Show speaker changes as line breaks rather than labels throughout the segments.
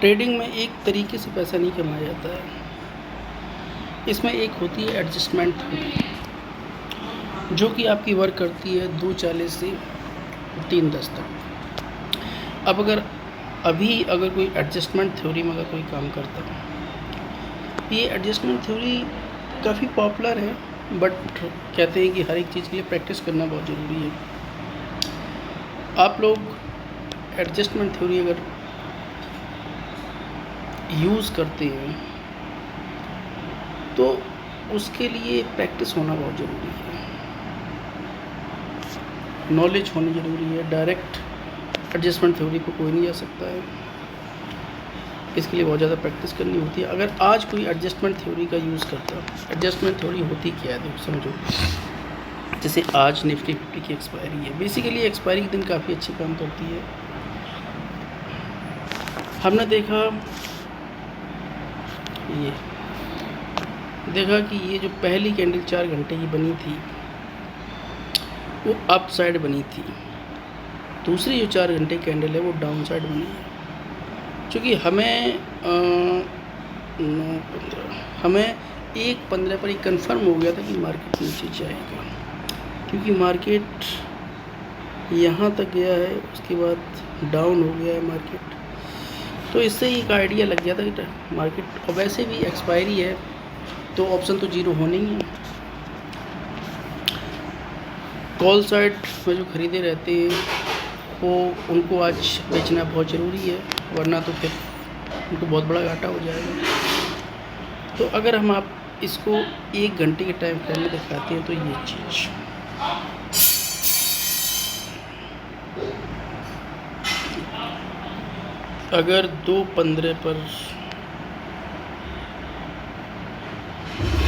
Trading में एक तरीके से पैसा नहीं कमाया जाता है। इसमें एक होती है एडजस्टमेंट थ्योरी, जो कि आपकी वर्क करती है 2:40 से 3:10 तक। अब अगर कोई एडजस्टमेंट थ्योरी में अगर कोई काम करता है, ये एडजस्टमेंट थ्योरी काफ़ी पॉपुलर है, बट कहते हैं कि हर एक चीज़ के लिए प्रैक्टिस करना बहुत ज़रूरी है। आप लोग एडजस्टमेंट थ्योरी अगर यूज़ करते हैं तो उसके लिए प्रैक्टिस होना बहुत ज़रूरी है, नॉलेज होनी ज़रूरी है। डायरेक्ट एडजस्टमेंट थ्योरी पर कोई नहीं जा सकता है, इसके लिए बहुत ज़्यादा प्रैक्टिस करनी होती है। अगर आज कोई एडजस्टमेंट थ्योरी का यूज़ करता है, एडजस्टमेंट थ्योरी होती क्या है देखो समझो। जैसे आज निफ्टी 50 की एक्सपायरी है, बेसिकली एक्सपायरी के दिन काफ़ी अच्छी काम करती है। हमने देखा कि ये जो पहली कैंडल 4 घंटे की बनी थी वो अप साइड बनी थी, दूसरी जो 4 घंटे कैंडल है वो डाउन साइड बनी है। क्योंकि हमें 1:15 पर ही कंफर्म हो गया था कि मार्केट नीचे जाएगा, क्योंकि मार्केट यहाँ तक गया है, उसके बाद डाउन हो गया है मार्केट। तो इससे एक आइडिया लग गया था कि मार्केट, और वैसे भी एक्सपायरी है तो ऑप्शन तो जीरो होने ही है। कॉल साइड में जो खरीदे रहते हैं वो उनको आज बेचना बहुत ज़रूरी है, वरना तो फिर उनको बहुत बड़ा घाटा हो जाएगा। तो अगर हम आप इसको 1 घंटे के टाइम फ्रेम में दिखाते हैं तो ये चीज़ अगर 2:15 पर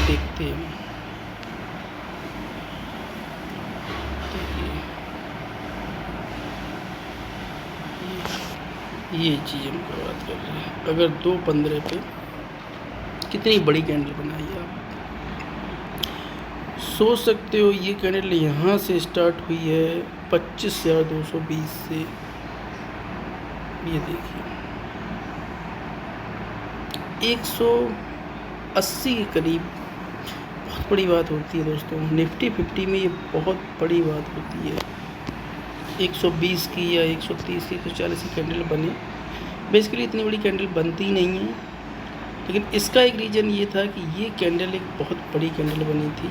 देखते हैं, ये चीज़ हम बात कर रहे हैं। अगर 2:15 पे कितनी बड़ी कैंडल बनाई है, आप सोच सकते हो। ये कैंडल यहाँ से स्टार्ट हुई है 25,220 से, ये देखिए 180 के करीब। बहुत बड़ी बात होती है दोस्तों, निफ्टी 50 में ये बहुत बड़ी बात होती है। 120 की या 130 की 140 की कैंडल बने, बेसिकली इतनी बड़ी कैंडल बनती नहीं है। लेकिन इसका एक रीज़न ये था कि ये कैंडल एक बहुत बड़ी कैंडल बनी थी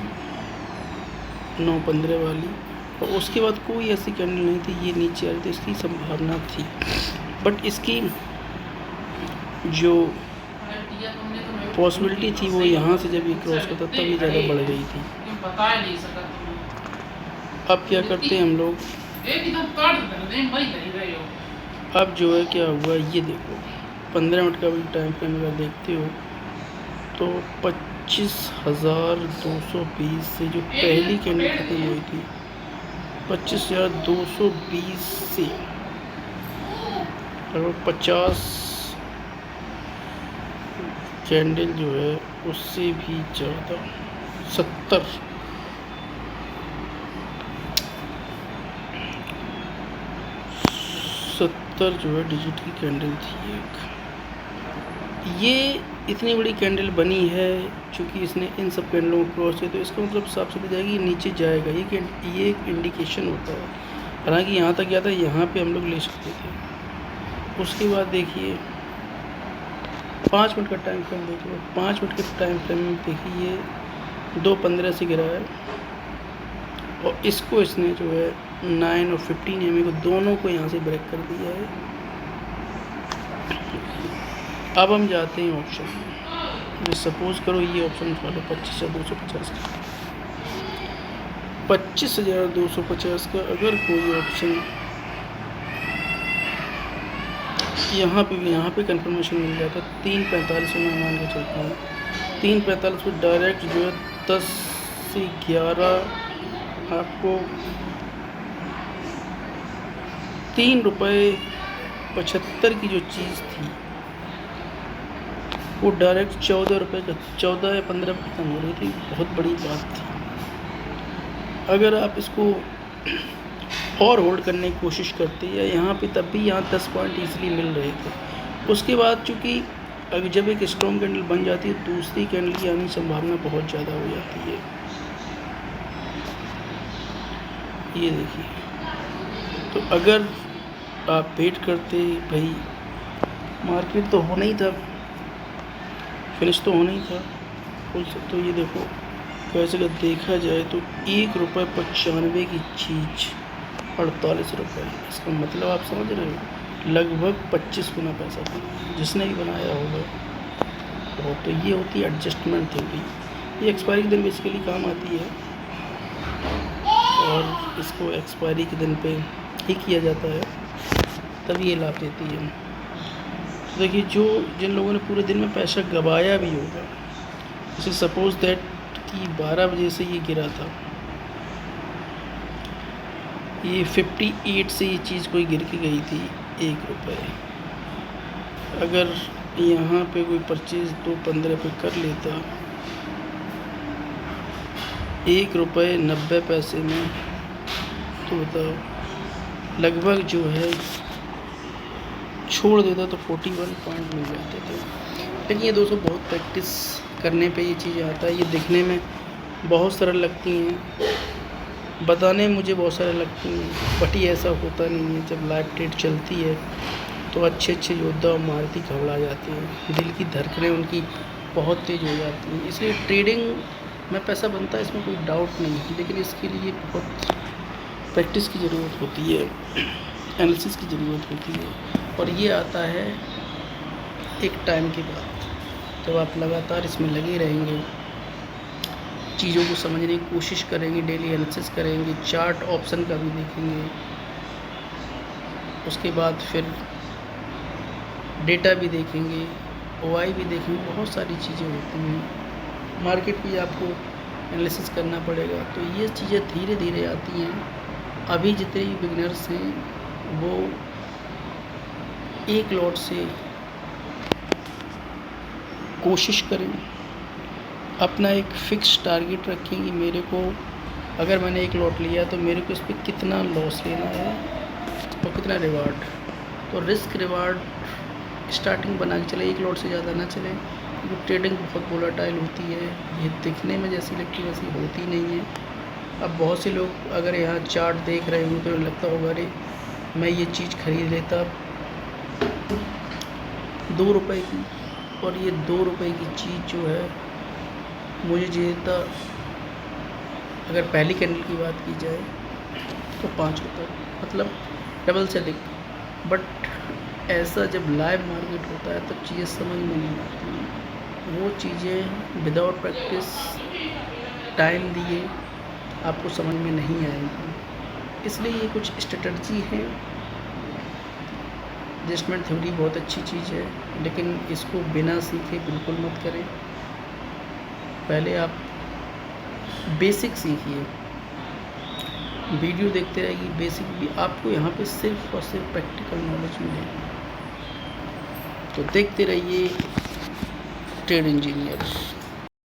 9:15 वाली, और उसके बाद कोई ऐसी कैंडल नहीं थी ये नीचे आ रही थी। इसकी संभावना थी, बट इसकी जो पॉसिबिलिटी थी वो यहाँ से जब ये क्रॉस करता तब ये ज़्यादा बढ़ गई थी। अब क्या करते हैं हम लोग, अब जो है क्या हुआ ये देखो, 15 मिनट का भी टाइम फ्रेम अगर देखते हो तो 25,220 से जो पहली कैंडल खत्म हुई थी, 25,220 से लगभग 50 कैंडल जो है उससे भी ज़्यादा 70 जो है डिजिट की कैंडल थी एक। ये इतनी बड़ी कैंडल बनी है क्योंकि इसने इन सब कैंडलों को क्रॉस किया, तो इसका मतलब साफ समझ जाएगी ये नीचे जाएगा। ये एक इंडिकेशन होता है। हालांकि यहाँ तक गया था, यहाँ पे हम लोग ले सकते थे। उसके बाद देखिए 5 मिनट का टाइम फ्रेम देख लो, 5 मिनट के टाइम फ्रेम में देखिए 2:15 से गिरा है, और इसको इसने जो है 9 और 15 EMA को दोनों को यहाँ से ब्रेक कर दिया है। अब हम जाते हैं ऑप्शन में। सपोज करो ये ऑप्शन उठा लो 25,250 का, 25,250 का अगर कोई ऑप्शन यहाँ पे कंफर्मेशन मिल जाता है 3:45 में, मान के चलता हूँ 3:45 में डायरेक्ट जो है 10 से 11 आपको ₹3.75 की जो चीज़ थी वो डायरेक्ट 14 रुपये का 14 या 15 खत्म हो रही थी। बहुत बड़ी बात थी। अगर आप इसको और होल्ड करने की कोशिश करते या यहाँ पे, तब भी यहाँ 10 पॉइंट ईजिली मिल रहे थे। उसके बाद चूँकि अगर जब एक स्ट्रॉन्ग कैंडल बन जाती है दूसरी कैंडल की आने की संभावना बहुत ज़्यादा हो जाती है। ये देखिए, तो अगर आप वेट करते भाई मार्केट तो होना ही था, फिनिश तो होना ही था फुल से, तो ये देखो वैसे अगर देखा जाए तो ₹1.95 की चीज़ 48 रुपये, इसका मतलब आप समझ रहे हो लगभग 25 गुना पैसा था जिसने भी बनाया होगा। तो ये होती है एडजस्टमेंट थ्योरी। ये एक्सपायरी के दिन बेसिकली काम आती है और इसको एक्सपायरी के दिन पे ही किया जाता है, तभी ये लाभ देती है। तो देखिए जिन लोगों ने पूरे दिन में पैसा गवाया भी होगा, जैसे सपोज़ दैट कि 12 बजे से ये गिरा था, ये 58 से ये चीज़ कोई गिर के गई थी ₹1। अगर यहाँ पे कोई परचेज़ 2.15 पे कर लेता ₹1.90 में, तो बताओ लगभग जो है छोड़ देता तो 41 पॉइंट मिल जाते थे। लेकिन ये दोस्तों बहुत प्रैक्टिस करने पे ये चीज़ें आता है। ये दिखने में बहुत सरल लगती हैं, बताने में मुझे बहुत सरल लगती हैं, बट ये ऐसा होता नहीं है। जब लाइव ट्रेड चलती है तो अच्छे अच्छे योद्धा और महारथी घबरा जाते हैं, दिल की धड़कनें उनकी बहुत तेज़ हो जाती हैं। इसलिए ट्रेडिंग में पैसा बनता है, इसमें कोई डाउट नहीं है, लेकिन इसके लिए बहुत प्रैक्टिस की ज़रूरत होती है, एनालिसिस की ज़रूरत होती है। और ये आता है एक टाइम के बाद, जब आप लगातार इसमें लगे रहेंगे, चीज़ों को समझने की कोशिश करेंगे, डेली एनालिसिस करेंगे, चार्ट ऑप्शन का भी देखेंगे, उसके बाद फिर डेटा भी देखेंगे, ओआई भी देखेंगे, बहुत सारी चीज़ें होती हैं। मार्केट भी आपको एनालिसिस करना पड़ेगा। तो ये चीज़ें धीरे धीरे आती हैं। अभी जितने भी बिगिनर्स हैं वो एक लॉट से कोशिश करें, अपना एक फ़िक्स टारगेट रखें कि मेरे को अगर मैंने एक लॉट लिया तो मेरे को इस पर कितना लॉस लेना है और कितना रिवार्ड। तो रिस्क रिवार्ड स्टार्टिंग बना के चले, एक लॉट से ज़्यादा ना चले, क्योंकि ट्रेडिंग बहुत वोलेटाइल होती है। ये दिखने में जैसी लगती वैसी होती नहीं है। अब बहुत से लोग अगर यहाँ चार्ट देख रहे हों तो लगता होगा अरे मैं ये चीज़ खरीद लेता ₹2 की, और ये ₹2 की चीज़ जो है मुझे देता, अगर पहली कैंडल की बात की जाए तो ₹5, मतलब डबल से अधिक। बट ऐसा जब लाइव मार्केट होता है तब चीज़ें समझ में नहीं आती हैं। वो चीज़ें विदाउट प्रैक्टिस टाइम दिए आपको समझ में नहीं आएगी। इसलिए ये कुछ स्ट्रेटजी है। एडजस्टमेंट थ्योरी बहुत अच्छी चीज़ है, लेकिन इसको बिना सीखे बिल्कुल मत करें। पहले आप बेसिक सीखिए, वीडियो देखते रहिए, बेसिक भी आपको यहाँ पे सिर्फ और सिर्फ प्रैक्टिकल नॉलेज मिलेगी। तो देखते रहिए ट्रेड इंजीनियर।